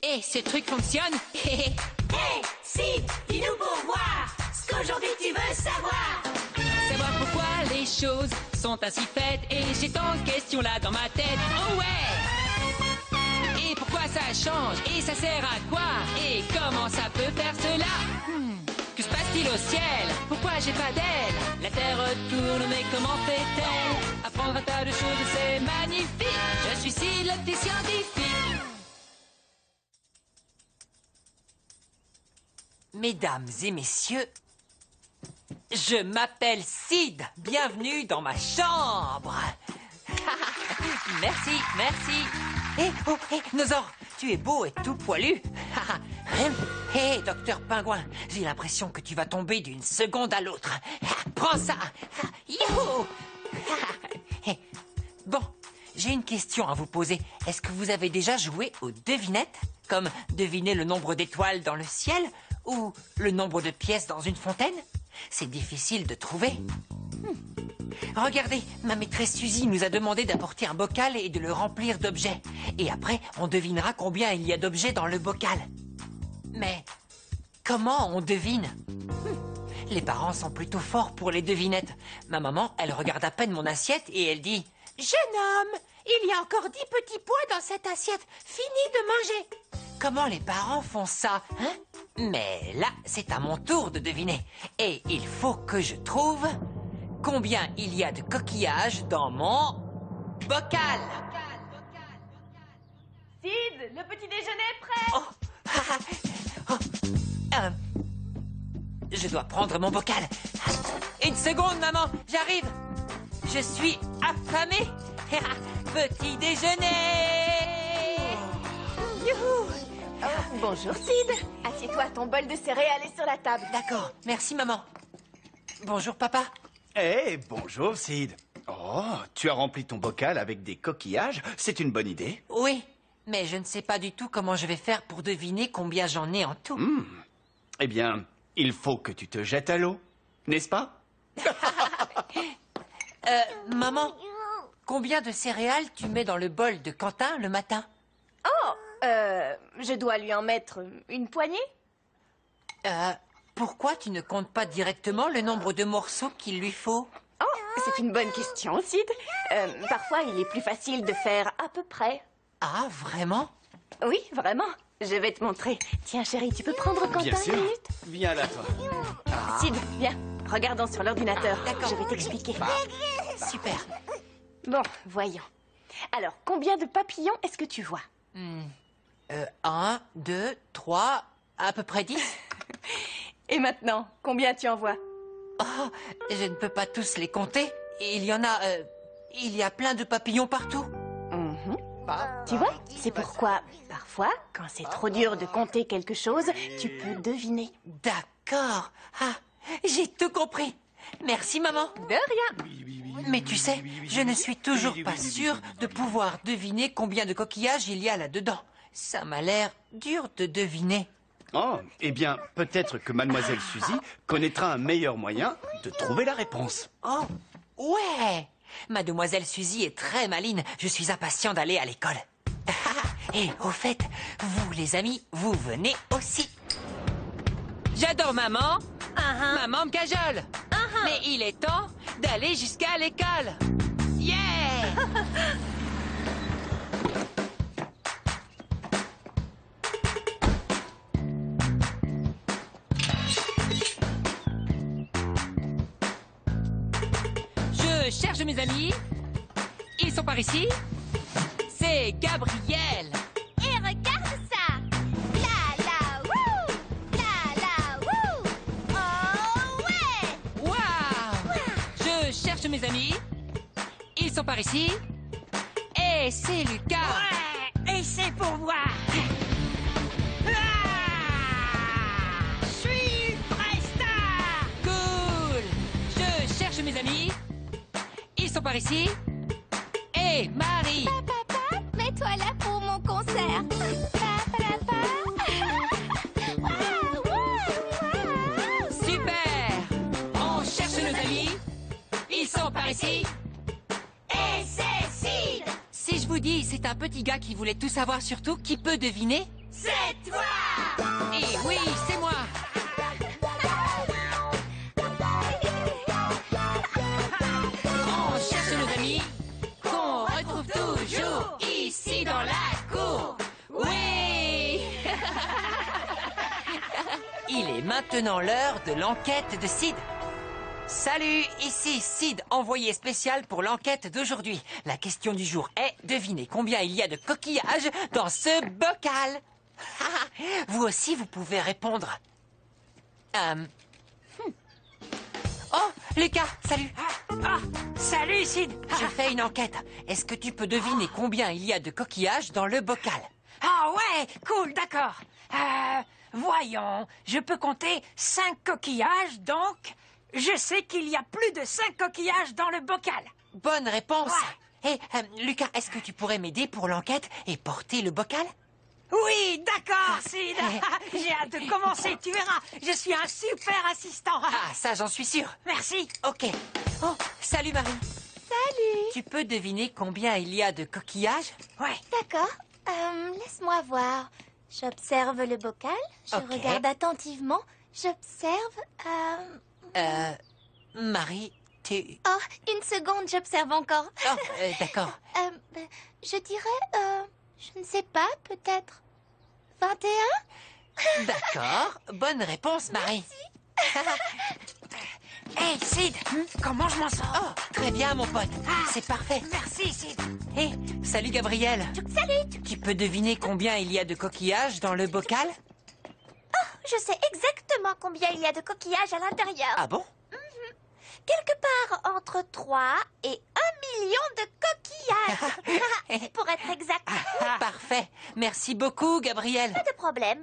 Et ce truc fonctionne. Hey, Sid, dis-nous pour voir ce qu'aujourd'hui tu veux savoir. Savoir pourquoi les choses sont ainsi faites. Et j'ai tant de questions là dans ma tête. Oh ouais! Et pourquoi ça change? Et ça sert à quoi? Et comment ça peut faire cela? Que se passe-t-il au ciel? Pourquoi j'ai pas d'aile? La terre tourne, mais comment fait-elle? Apprendre un tas de choses, c'est magnifique. Je suis Sid, le petit scientifique. Mesdames et messieurs, je m'appelle Sid. Bienvenue dans ma chambre. Merci, merci. Nosaure, tu es beau et tout poilu. Hé, docteur Pingouin, j'ai l'impression que tu vas tomber d'une seconde à l'autre. Prends ça. Youhou. Bon, j'ai une question à vous poser. Est-ce que vous avez déjà joué aux devinettes? Comme deviner le nombre d'étoiles dans le ciel ou le nombre de pièces dans une fontaine? C'est difficile de trouver. Regardez, ma maîtresse Suzy nous a demandé d'apporter un bocal et de le remplir d'objets. Et après, on devinera combien il y a d'objets dans le bocal. Mais comment on devine? Les parents sont plutôt forts pour les devinettes. Ma maman, elle regarde à peine mon assiette et elle dit: « Jeune homme, il y a encore 10 petits pois dans cette assiette. Fini de manger. » Comment les parents font ça, hein? Mais là, c'est à mon tour de deviner. Et il faut que je trouve combien il y a de coquillages dans mon bocal. Sid, le petit déjeuner est prêt. Je dois prendre mon bocal. Une seconde, maman, j'arrive. Je suis affamé. Petit déjeuner. Youhou. Bonjour Sid. Assieds-toi, ton bol de céréales est sur la table. D'accord, merci maman. Bonjour papa. Bonjour Sid. Oh, tu as rempli ton bocal avec des coquillages, c'est une bonne idée. Oui, mais je ne sais pas du tout comment je vais faire pour deviner combien j'en ai en tout. Eh bien, il faut que tu te jettes à l'eau, n'est-ce pas? Maman, combien de céréales tu mets dans le bol de Quentin le matin? Je dois lui en mettre une poignée. Pourquoi tu ne comptes pas directement le nombre de morceaux qu'il lui faut? Oh, c'est une bonne question, Sid. Parfois, il est plus facile de faire à peu près. Ah, vraiment? Oui, vraiment. Je vais te montrer. Tiens, chérie, tu peux prendre Quentin Bien sûr. une minute? Viens là, toi. Sid, viens. Regardons sur l'ordinateur. D'accord. Je vais t'expliquer. Super. Bon, voyons. Alors, combien de papillons est-ce que tu vois? 1, 2, 3, à peu près 10. Et maintenant, combien tu en vois? Oh, je ne peux pas tous les compter. Il y en a... il y a plein de papillons partout. Tu vois, c'est pourquoi, parfois, quand c'est trop dur de compter quelque chose, tu peux deviner. D'accord. Ah, j'ai tout compris. Merci, maman. De rien. Mais tu sais, je ne suis toujours pas sûre de pouvoir deviner combien de coquillages il y a là-dedans. Ça m'a l'air dur de deviner. Oh, eh bien, peut-être que Mademoiselle Suzy connaîtra un meilleur moyen de trouver la réponse. Oh, ouais. Mademoiselle Suzy est très maline. Je suis impatient d'aller à l'école. Et au fait, vous les amis, vous venez aussi. J'adore maman. Maman me cajole. Mais il est temps d'aller jusqu'à l'école. Yeah! Je cherche mes amis. Ils sont par ici. C'est Gabriel. Et regarde ça! La la wouh! La la wouh! Oh ouais! Waouh! Je cherche mes amis. Ils sont par ici. Et c'est Lucas. Ouais, et c'est pour moi. Je suis Prestar. Cool. Je cherche mes amis. Ils sont par ici. Et Marie. Papa, mets-toi là pour mon concert. Waouh, waouh, waouh. Super. On cherche nos amis. Ils sont par ici. Et c'est Sid. Si je vous dis c'est un petit gars qui voulait tout savoir sur tout, qui peut deviner? c'est toi! Et oui, c'est moi. On cherche nos amis qu'on retrouve toujours ici dans la cour. Oui. Il est maintenant l'heure de l'enquête de Sid. Salut, ici Sid, envoyé spécial pour l'enquête d'aujourd'hui. La question du jour est, devinez combien il y a de coquillages dans ce bocal. Vous aussi, vous pouvez répondre. Oh, Lucas, salut. Salut, Sid. Je fais une enquête. Est-ce que tu peux deviner combien il y a de coquillages dans le bocal? Ah ouais, cool, d'accord. Voyons, je peux compter 5 coquillages, donc je sais qu'il y a plus de 5 coquillages dans le bocal. Bonne réponse. Ouais. Lucas, est-ce que tu pourrais m'aider pour l'enquête et porter le bocal? Oui, d'accord, Sid. J'ai hâte de commencer, tu verras. Je suis un super assistant. Ah, ça, j'en suis sûr. Merci. Ok. Oh, salut Marie. Salut. Tu peux deviner combien il y a de coquillages? Ouais. D'accord. Laisse-moi voir. J'observe le bocal. Je Ok. regarde attentivement. J'observe. Marie, tu... Oh, une seconde, j'observe encore. Oh, d'accord. Je dirais, je ne sais pas, peut-être 21? D'accord. Bonne réponse, Marie. Hey, Sid, comment je m'en sors? Oh, très bien, mon pote. C'est parfait. Merci, Sid. Hé, salut Gabriel. Salut. Tu peux deviner combien il y a de coquillages dans le bocal? Je sais exactement combien il y a de coquillages à l'intérieur. Ah bon? Quelque part entre 3 et 1 million de coquillages. Pour être exact. Parfait. Merci beaucoup, Gabriel. Pas de problème.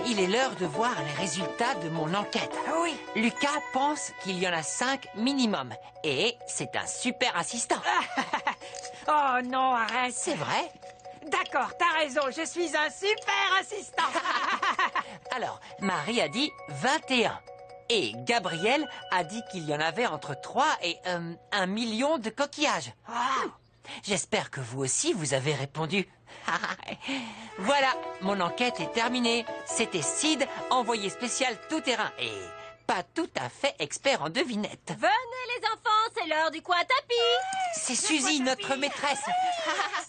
Il est l'heure de voir les résultats de mon enquête. Oui. Lucas pense qu'il y en a 5 minimum. Et c'est un super assistant. Oh non, arrête. C'est vrai? D'accord, t'as raison, je suis un super assistant. Alors, Marie a dit 21. Et Gabriel a dit qu'il y en avait entre 3 et 1 million de coquillages. J'espère que vous aussi, vous avez répondu. Voilà, mon enquête est terminée. C'était Sid, envoyé spécial tout-terrain et pas tout à fait expert en devinettes. Venez les enfants, c'est l'heure du coin tapis. C'est Suzy, notre maîtresse.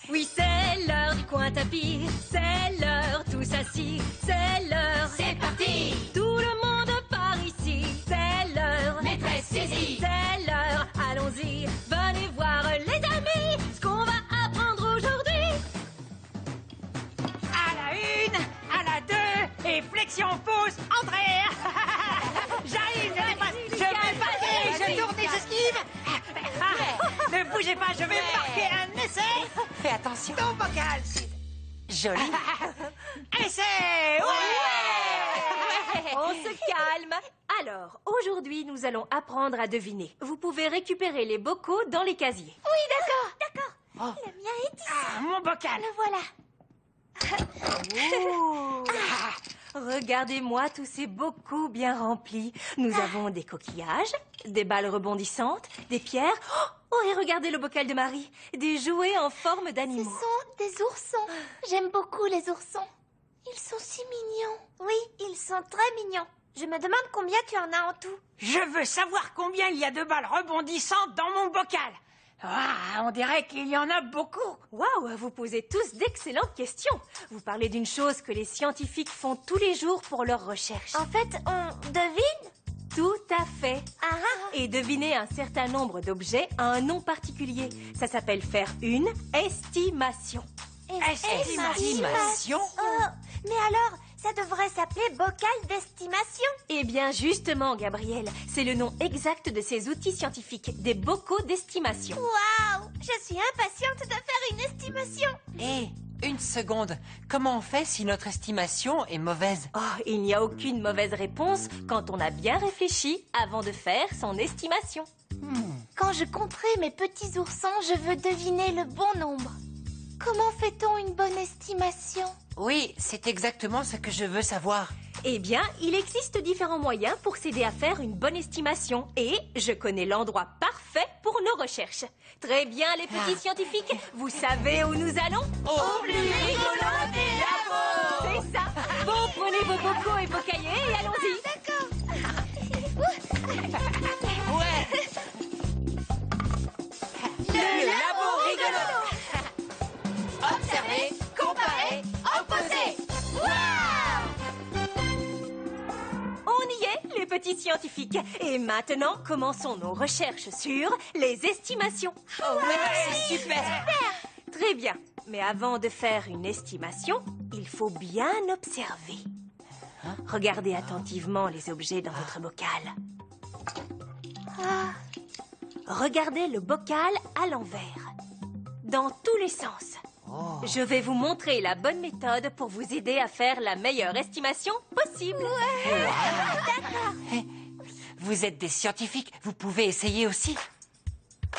Oui, c'est l'heure du coin tapis. C'est l'heure, tous assis. C'est l'heure. C'est parti! Tout le monde par ici. C'est l'heure. Maîtresse saisie! C'est l'heure. Allons-y. Venez voir les amis ce qu'on va apprendre aujourd'hui. À la 1, à la 2, et flexion pouce, entrée. J'arrive, je dépasse, je vais partir, je tourne et j'esquive. Ne bougez pas, je vais marquer un essai. Fais attention. Ton bocal, Sid. Joli. Essai! Ouais! On se calme. Alors, aujourd'hui, nous allons apprendre à deviner. Vous pouvez récupérer les bocaux dans les casiers. Oui, d'accord. Le mien est ici. Ah, mon bocal. Le voilà. Regardez-moi tous ces bocaux bien remplis. Nous avons des coquillages, des balles rebondissantes, des pierres. Oh, et regardez le bocal de Marie. Des jouets en forme Ce d'animaux. sont des oursons. J'aime beaucoup les oursons. Ils sont si mignons. Oui, ils sont très mignons. Je me demande combien tu en as en tout. Je veux savoir combien il y a de balles rebondissantes dans mon bocal. Ah, on dirait qu'il y en a beaucoup. Waouh, vous posez tous d'excellentes questions. Vous parlez d'une chose que les scientifiques font tous les jours pour leurs recherches. En fait, on devine. Tout à fait. Ah, Et deviner un certain nombre d'objets a un nom particulier. Ça s'appelle faire une estimation. Estimation? Oh, mais alors, ça devrait s'appeler bocal d'estimation. Eh bien, justement, Gabriel, c'est le nom exact de ces outils scientifiques, des bocaux d'estimation. Waouh, je suis impatiente de faire une estimation. Hé, une seconde. Comment on fait si notre estimation est mauvaise? Oh, il n'y a aucune mauvaise réponse quand on a bien réfléchi avant de faire son estimation. Quand je compterai mes petits oursons, je veux deviner le bon nombre. Comment fait-on une bonne estimation? Oui, c'est exactement ce que je veux savoir. Eh bien, il existe différents moyens pour s'aider à faire une bonne estimation. Et je connais l'endroit parfait pour nos recherches. Très bien, les petits scientifiques, vous savez où nous allons? Au plus rigolo des labos! scientifiques. Et maintenant, commençons nos recherches sur les estimations. Oh ouais, c'est super. Très bien. Mais avant de faire une estimation, il faut bien observer. Regardez attentivement les objets dans votre bocal. Regardez le bocal à l'envers, dans tous les sens. Je vais vous montrer la bonne méthode pour vous aider à faire la meilleure estimation possible. Vous êtes des scientifiques, vous pouvez essayer aussi.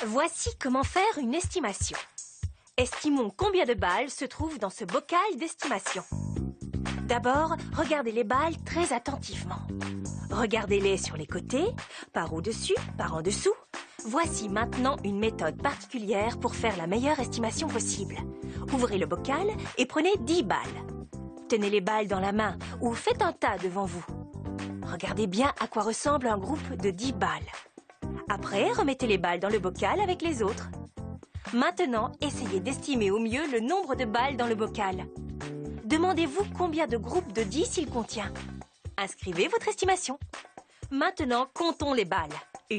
Voici comment faire une estimation. Estimons combien de balles se trouvent dans ce bocal d'estimation. D'abord, regardez les balles très attentivement. Regardez-les sur les côtés, par au-dessus, par en dessous. Voici maintenant une méthode particulière pour faire la meilleure estimation possible. Ouvrez le bocal et prenez 10 balles. Tenez les balles dans la main ou faites un tas devant vous. Regardez bien à quoi ressemble un groupe de 10 balles. Après, remettez les balles dans le bocal avec les autres. Maintenant, essayez d'estimer au mieux le nombre de balles dans le bocal. Demandez-vous combien de groupes de 10 il contient. Inscrivez votre estimation. Maintenant, comptons les balles. 1,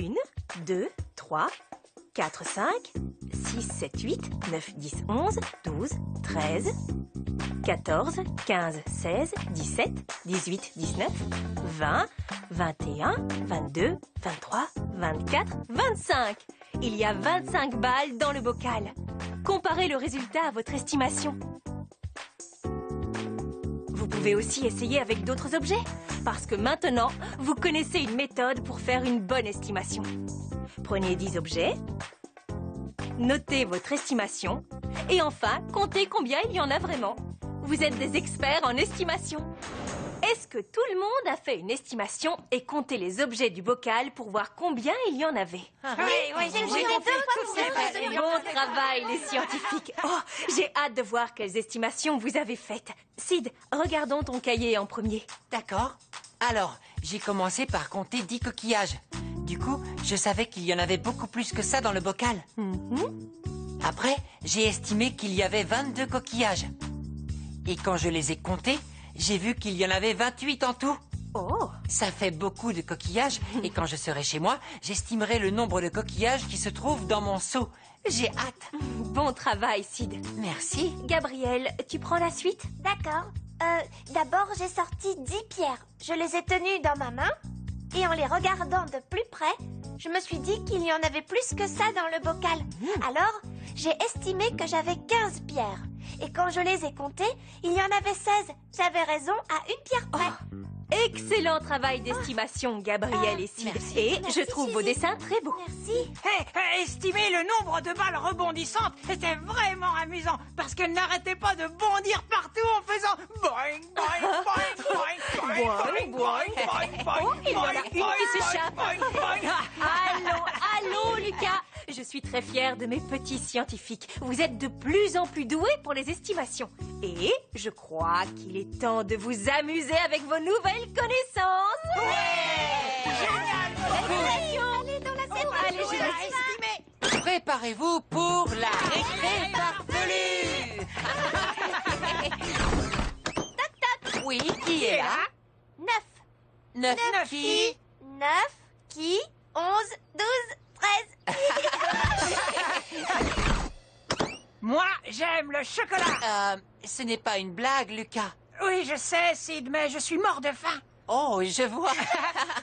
2, 3, 4, 5, 6, 7, 8, 9, 10, 11, 12, 13, 14, 15, 16, 17, 18, 19, 20, 21, 22, 23, 24, 25. Il y a 25 balles dans le bocal. Comparez le résultat à votre estimation. Vous pouvez aussi essayer avec d'autres objets, parce que maintenant, vous connaissez une méthode pour faire une bonne estimation. Prenez 10 objets, notez votre estimation, et enfin, comptez combien il y en a vraiment. Vous êtes des experts en estimation. Est-ce que tout le monde a fait une estimation et compté les objets du bocal pour voir combien il y en avait? Oui, j'ai compris. Bon travail, les scientifiques. Oh, j'ai hâte de voir quelles estimations vous avez faites. Sid, regardons ton cahier en premier. D'accord. Alors, j'ai commencé par compter 10 coquillages. Du coup, je savais qu'il y en avait beaucoup plus que ça dans le bocal. Après, j'ai estimé qu'il y avait 22 coquillages. Et quand je les ai comptés, j'ai vu qu'il y en avait 28 en tout. Oh, Ça fait beaucoup de coquillages et quand je serai chez moi, j'estimerai le nombre de coquillages qui se trouvent dans mon seau. J'ai hâte. bon travail, Sid. Merci. Gabriel, tu prends la suite? D'accord. D'abord, j'ai sorti 10 pierres. Je les ai tenues dans ma main. Et en les regardant de plus près, je me suis dit qu'il y en avait plus que ça dans le bocal. Alors, j'ai estimé que j'avais 15 pierres. Et quand je les ai comptées, il y en avait 16. J'avais raison à une pierre près. Excellent travail d'estimation, Gabriel et Sid. merci. Et Merci, je trouve vos Gigi. dessins très beaux. Merci. Estimer le nombre de balles rebondissantes, c'était vraiment amusant parce qu'elles n'arrêtaient pas de bondir partout en faisant boing, boing, boing, boing, boing, boing, boing, boing, Oh, il y en a une qui s'échappe. boing, boing. Allô, Lucas. Je suis très fière de mes petits scientifiques. Vous êtes de plus en plus doués pour les estimations. Et je crois qu'il est temps de vous amuser avec vos nouvelles connaissances. Allez dans la salle. Allez, je vais Estimé. Préparez-vous pour la récré farfelue. Oui, qui est là? 9. 9 Neuf qui? 9 qui 11, 12, 13. Moi, j'aime le chocolat. Ce n'est pas une blague, Lucas. Oui, je sais, Sid, mais je suis mort de faim. Oh, je vois.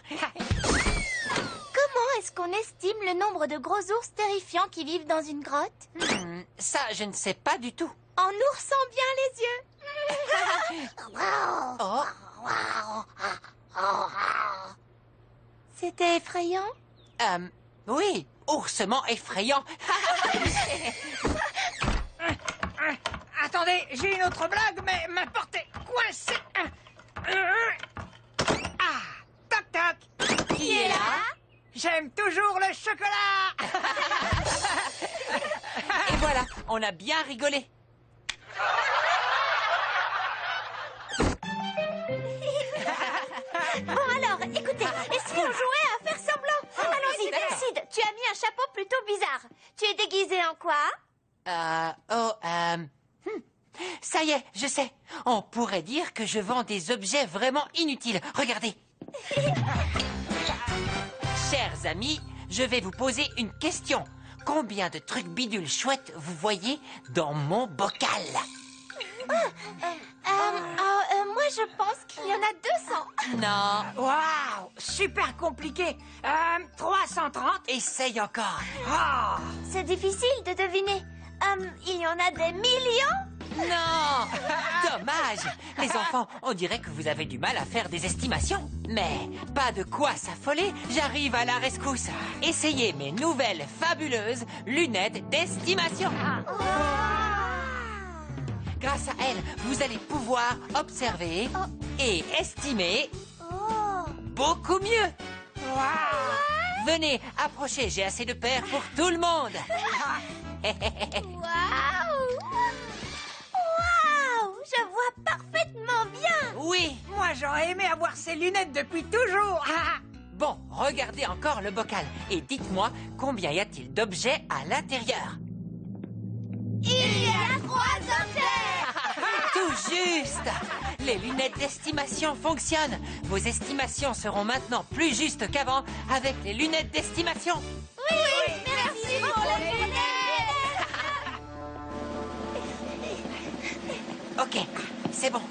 Comment est-ce qu'on estime le nombre de gros ours terrifiants qui vivent dans une grotte? Ça, je ne sais pas du tout. En oursant bien les yeux. Oh, C'était effrayant. oui, oursement effrayant. Attendez, j'ai une autre blague, mais ma porte est coincée. Ah, toc toc. Qui est là? J'aime toujours le chocolat. Et voilà, on a bien rigolé. Bon alors, écoutez, et si on jouait à faire semblant? Allons-y, d'accord. Sid, tu as mis un chapeau plutôt bizarre. Tu es déguisé en quoi? Ça y est, je sais. On pourrait dire que je vends des objets vraiment inutiles. Regardez. chers amis, je vais vous poser une question. Combien de trucs bidules chouettes vous voyez dans mon bocal? Moi, je pense qu'il y en a 200. Non, Waouh, super compliqué. 330. essaye encore. Ah, C'est difficile de deviner. Il y en a des millions. Non, dommage. Les enfants, on dirait que vous avez du mal à faire des estimations. Mais pas de quoi s'affoler, j'arrive à la rescousse. Essayez mes nouvelles fabuleuses lunettes d'estimation. Grâce à elles, vous allez pouvoir observer et estimer Oh. beaucoup mieux. waouh. Venez, approchez, j'ai assez de paires pour tout le monde. Waouh! Waouh! Je vois parfaitement bien. Oui. Moi, j'aurais aimé avoir ces lunettes depuis toujours. Ah, Bon, regardez encore le bocal et dites-moi combien y a-t-il d'objets à l'intérieur. Il y a 3 objets. Tout juste. Les lunettes d'estimation fonctionnent. Vos estimations seront maintenant plus justes qu'avant avec les lunettes d'estimation. Oui, merci pour les lunettes. Ok, c'est bon.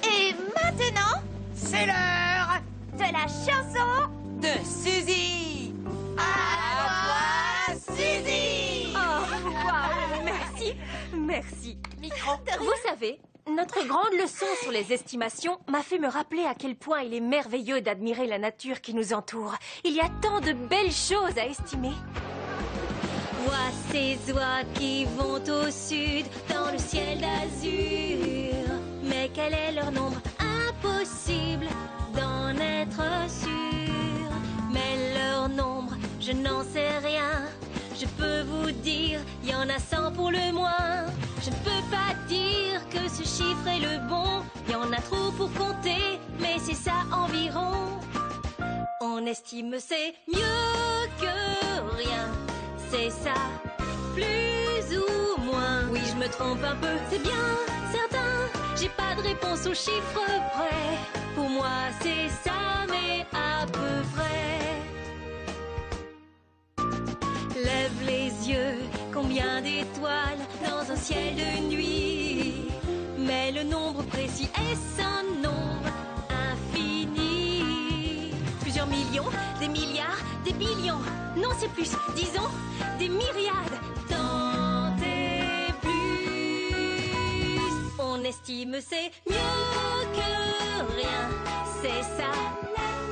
Et maintenant, c'est l'heure. de la chanson. De Suzy. À toi, Suzy. Oh, waouh, merci, merci. Micro. Vous savez, notre grande leçon sur les estimations m'a fait me rappeler à quel point il est merveilleux d'admirer la nature qui nous entoure. Il y a tant de belles choses à estimer. Vois ces oies qui vont au sud, dans le ciel d'azur. Mais quel est leur nombre? Impossible d'en être sûr. Mais leur nombre, je n'en sais rien. Je peux vous dire, il y en a 100 pour le moins. Je ne peux pas dire que ce chiffre est le bon. Il y en a trop pour compter, mais c'est ça environ. On estime c'est mieux que rien. C'est ça, plus ou moins. Oui, je me trompe un peu, c'est bien certain. J'ai pas de réponse au chiffre près. Pour moi, c'est ça, mais à peu près. Lève les yeux, combien d'étoiles dans un ciel de nuit. Mais le nombre précis est un nombre infini. Plusieurs millions, des milliards, des billions. Non, c'est plus, disons, des myriades. Tant et plus. On estime c'est mieux que rien. C'est ça,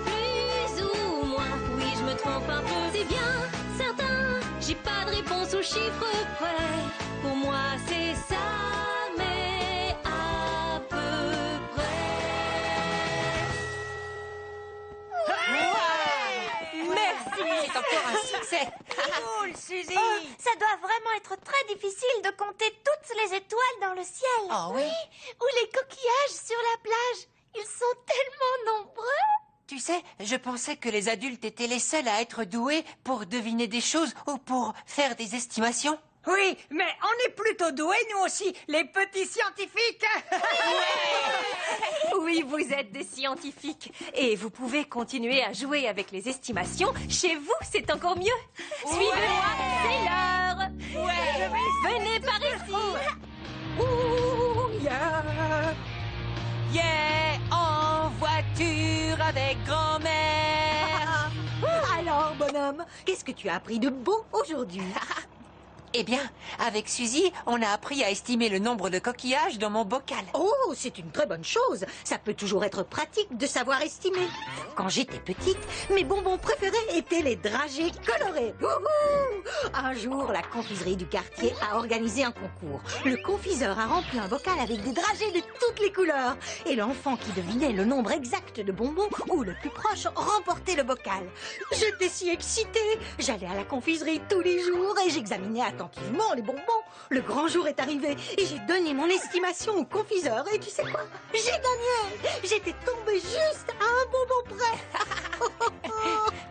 plus ou moins. Oui, je me trompe un peu, c'est bien certain. J'ai pas de réponse au chiffre près. Pour moi, c'est ça, mais à peu près. Merci. C'est encore un succès. Cool, Suzy. Ça doit vraiment être très difficile de compter toutes les étoiles dans le ciel. Oh oui. Ou les coquillages sur la plage. Ils sont tellement nombreux. Tu sais, je pensais que les adultes étaient les seuls à être doués pour deviner des choses ou pour faire des estimations. Oui, mais on est plutôt doués, nous aussi, les petits scientifiques. Oui, vous êtes des scientifiques. Et vous pouvez continuer à jouer avec les estimations. Chez vous, c'est encore mieux. Suivez-moi, c'est l'heure. Venez par ici. Ouh, yeah. Yeah, en voiture avec grand-mère. Alors, bonhomme, qu'est-ce que tu as appris de beau aujourd'hui? Eh bien, avec Suzy, on a appris à estimer le nombre de coquillages dans mon bocal. Oh, c'est une très bonne chose. Ça peut toujours être pratique de savoir estimer. Quand j'étais petite, mes bonbons préférés étaient les dragées colorés. Wouhou! Un jour, la confiserie du quartier a organisé un concours. Le confiseur a rempli un bocal avec des dragées de toutes les couleurs. Et l'enfant qui devinait le nombre exact de bonbons, ou le plus proche, remportait le bocal. J'étais si excitée. J'allais à la confiserie tous les jours et j'examinais attentivement les bonbons. Le grand jour est arrivé et j'ai donné mon estimation au confiseur. Et tu sais quoi? J'ai gagné. J'étais tombée juste à un bonbon près.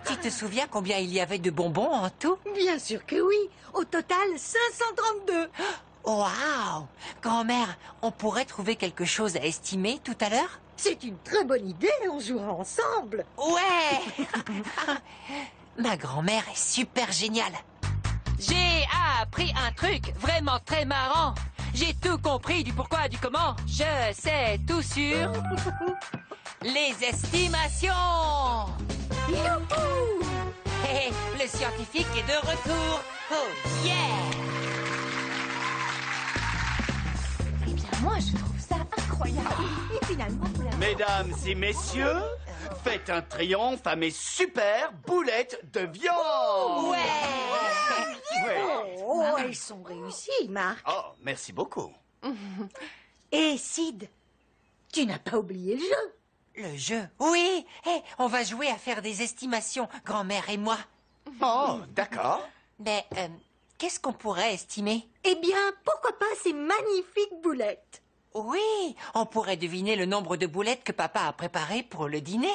Tu te souviens combien il y avait de bonbons en tout? Bien sûr que oui. Au total, 532. Waouh! Grand-mère, on pourrait trouver quelque chose à estimer tout à l'heure? C'est une très bonne idée. On jouera ensemble. Ouais! Ma grand-mère est super géniale. J'ai appris un truc vraiment très marrant. J'ai tout compris du pourquoi, du comment. Je sais tout sur les estimations. Youhou! Hé, hé, le scientifique est de retour. Oh yeah! Eh bien, moi, je trouve ça incroyable. Et finalement, vous l'avez... Mesdames et messieurs, faites un triomphe à mes super boulettes de viande. Ouais! Oh, elles sont réussies, Marc. Oh, merci beaucoup. Et Sid, tu n'as pas oublié le jeu. Le jeu? Oui! Hé, on va jouer à faire des estimations, grand-mère et moi. Oh, d'accord. Mais qu'est-ce qu'on pourrait estimer? Eh bien, pourquoi pas ces magnifiques boulettes? Oui, on pourrait deviner le nombre de boulettes que papa a préparées pour le dîner.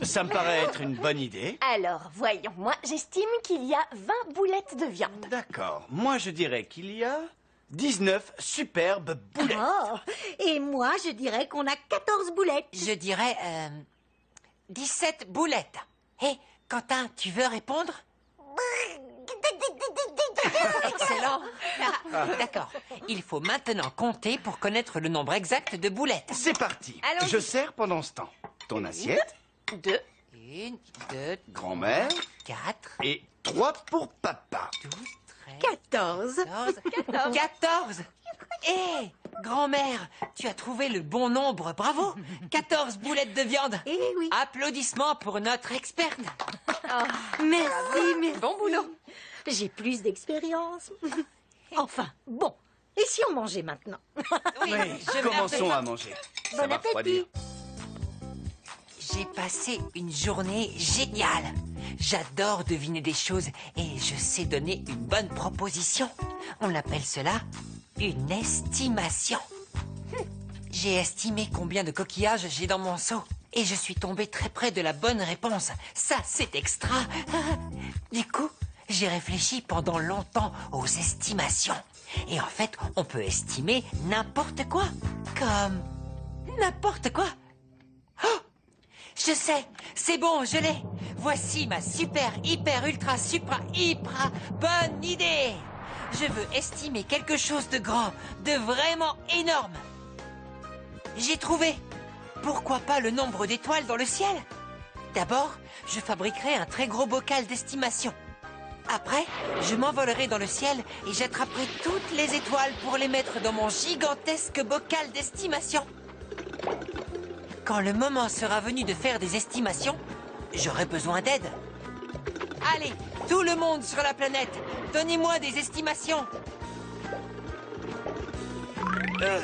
Ça me paraît être une bonne idée. Alors, voyons, moi, j'estime qu'il y a 20 boulettes de viande. D'accord. Moi, je dirais qu'il y a 19 superbes boulettes. Oh, et moi, je dirais qu'on a 14 boulettes. Je dirais 17 boulettes. Hé, Quentin, tu veux répondre? Excellent. D'accord. Il faut maintenant compter pour connaître le nombre exact de boulettes. C'est parti. Allons-y. Je sers pendant ce temps. Ton assiette, 2, 1, 2, grand-mère, 4, et 3 pour papa. 12, 13, 14. 14. Hé, grand-mère, tu as trouvé le bon nombre, bravo. 14 boulettes de viande. Eh oui. Applaudissements pour notre experte. Merci. Bon boulot. J'ai plus d'expérience. Enfin, bon. Et si on mangeait maintenant? Oui, je Commençons à manger. Ça Bon va refroidir. appétit. J'ai passé une journée géniale. J'adore deviner des choses et je sais donner une bonne proposition. On appelle cela une estimation. J'ai estimé combien de coquillages j'ai dans mon seau et je suis tombé très près de la bonne réponse. Ça, c'est extra. Du coup, j'ai réfléchi pendant longtemps aux estimations. Et en fait, on peut estimer n'importe quoi. Comme n'importe quoi. Oh! Je sais, c'est bon, je l'ai. Voici ma super, hyper, ultra, supra, hyper bonne idée. Je veux estimer quelque chose de grand, de vraiment énorme. J'ai trouvé. Pourquoi pas le nombre d'étoiles dans le ciel? D'abord, je fabriquerai un très gros bocal d'estimation. Après, je m'envolerai dans le ciel et j'attraperai toutes les étoiles pour les mettre dans mon gigantesque bocal d'estimation. Quand le moment sera venu de faire des estimations, j'aurai besoin d'aide. Allez, tout le monde sur la planète, donnez-moi des estimations.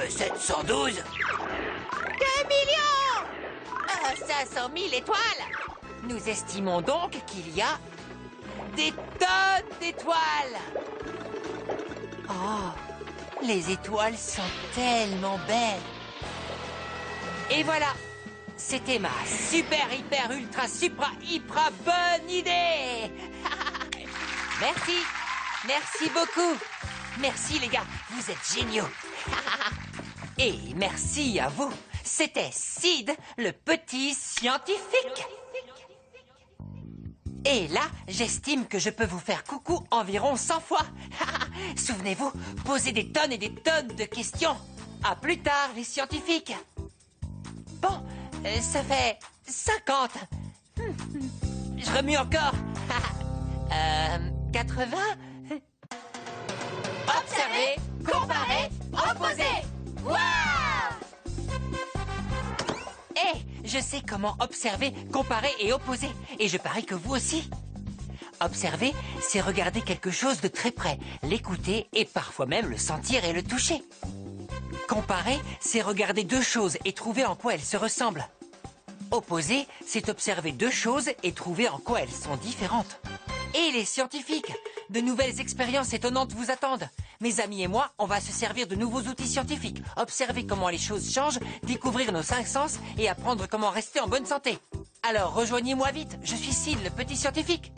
712. 2 millions 500 000 étoiles. Nous estimons donc qu'il y a des tonnes d'étoiles. Oh, les étoiles sont tellement belles. Et voilà, c'était ma super, hyper, ultra, supra, hyper bonne idée. Merci, merci beaucoup. Merci les gars, vous êtes géniaux. Et merci à vous. C'était Sid, le petit scientifique. Et là, j'estime que je peux vous faire coucou environ 100 fois. Souvenez-vous, posez des tonnes et des tonnes de questions. À plus tard, les scientifiques. Bon, ça fait 50. Je remue encore. 80. Observez, comparez, opposez. Waouh! Je sais comment observer, comparer et opposer. Et je parie que vous aussi. Observer, c'est regarder quelque chose de très près, l'écouter et parfois même le sentir et le toucher. Comparer, c'est regarder deux choses et trouver en quoi elles se ressemblent. Opposer, c'est observer deux choses et trouver en quoi elles sont différentes. Et les scientifiques, de nouvelles expériences étonnantes vous attendent. Mes amis et moi, on va se servir de nouveaux outils scientifiques, observer comment les choses changent, découvrir nos 5 sens et apprendre comment rester en bonne santé. Alors rejoignez-moi vite, je suis Sid, le petit scientifique.